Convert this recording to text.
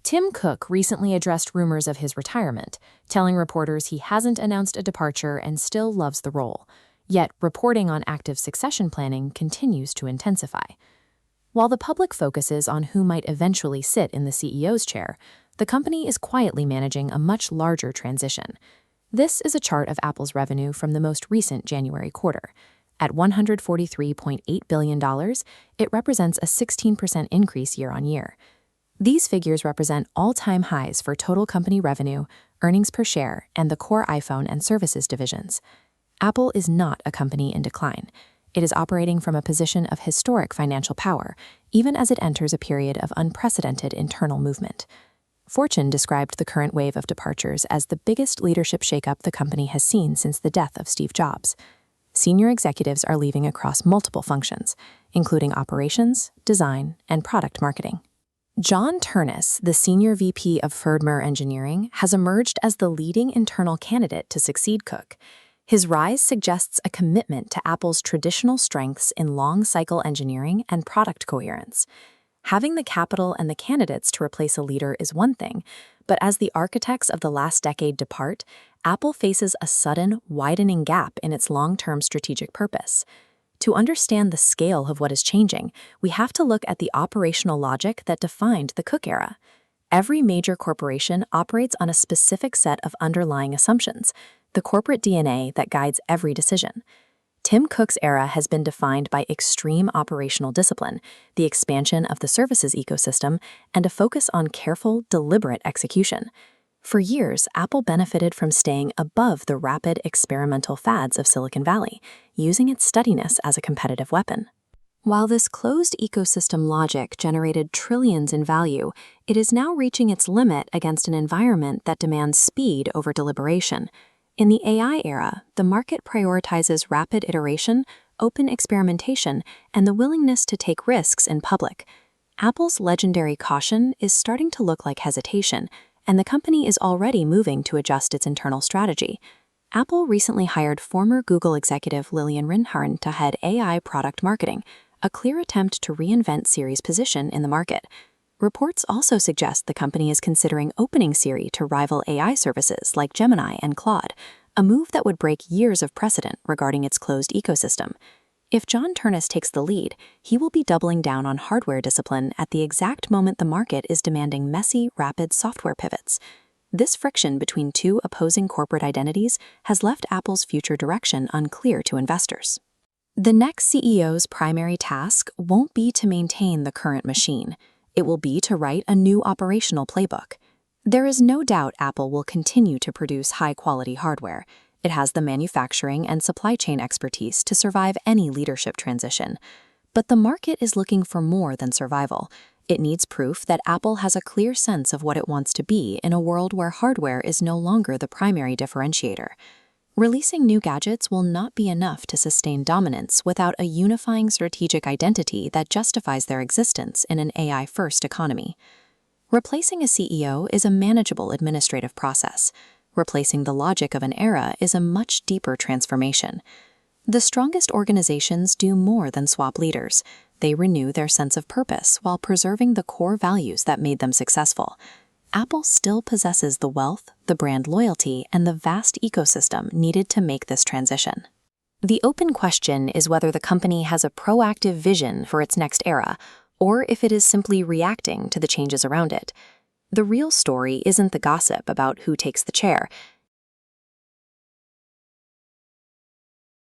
Tim Cook recently addressed rumors of his retirement, telling reporters he hasn't announced a departure and still loves the role. Yet, reporting on active succession planning continues to intensify. While the public focuses on who might eventually sit in the CEO's chair, the company is quietly managing a much larger transition. This is a chart of Apple's revenue from the most recent January quarter. At $143.8 billion, it represents a 16% increase year-on-year. These figures represent all-time highs for total company revenue, earnings per share, and the core iPhone and services divisions. Apple is not a company in decline. It is operating from a position of historic financial power, even as it enters a period of unprecedented internal movement. Fortune described the current wave of departures as the biggest leadership shakeup the company has seen since the death of Steve Jobs. Senior executives are leaving across multiple functions, including operations, design, and product marketing. John Ternus, the senior VP of firmware engineering, has emerged as the leading internal candidate to succeed Cook. His rise suggests a commitment to Apple's traditional strengths in long-cycle engineering and product coherence. Having the capital and the candidates to replace a leader is one thing, but as the architects of the last decade depart, Apple faces a sudden, widening gap in its long-term strategic purpose. To understand the scale of what is changing, we have to look at the operational logic that defined the Cook era. Every major corporation operates on a specific set of underlying assumptions, the corporate DNA that guides every decision. Tim Cook's era has been defined by extreme operational discipline, the expansion of the services ecosystem, and a focus on careful, deliberate execution. For years, Apple benefited from staying above the rapid experimental fads of Silicon Valley, using its steadiness as a competitive weapon. While this closed ecosystem logic generated trillions in value, it is now reaching its limit against an environment that demands speed over deliberation. In the AI era, the market prioritizes rapid iteration, open experimentation, and the willingness to take risks in public. Apple's legendary caution is starting to look like hesitation, and the company is already moving to adjust its internal strategy. Apple recently hired former Google executive Lillian Rinharn to head AI product marketing, a clear attempt to reinvent Siri's position in the market. Reports also suggest the company is considering opening Siri to rival AI services like Gemini and Claude, a move that would break years of precedent regarding its closed ecosystem. If John Ternus takes the lead, he will be doubling down on hardware discipline at the exact moment the market is demanding messy, rapid software pivots. This friction between two opposing corporate identities has left Apple's future direction unclear to investors. The next CEO's primary task won't be to maintain the current machine. It will be to write a new operational playbook. There is no doubt Apple will continue to produce high-quality hardware. It has the manufacturing and supply chain expertise to survive any leadership transition. But the market is looking for more than survival. It needs proof that Apple has a clear sense of what it wants to be in a world where hardware is no longer the primary differentiator. Releasing new gadgets will not be enough to sustain dominance without a unifying strategic identity that justifies their existence in an AI-first economy. Replacing a CEO is a manageable administrative process. Replacing the logic of an era is a much deeper transformation. The strongest organizations do more than swap leaders. They renew their sense of purpose while preserving the core values that made them successful. Apple still possesses the wealth, the brand loyalty, and the vast ecosystem needed to make this transition. The open question is whether the company has a proactive vision for its next era, or if it is simply reacting to the changes around it. The real story isn't the gossip about who takes the chair.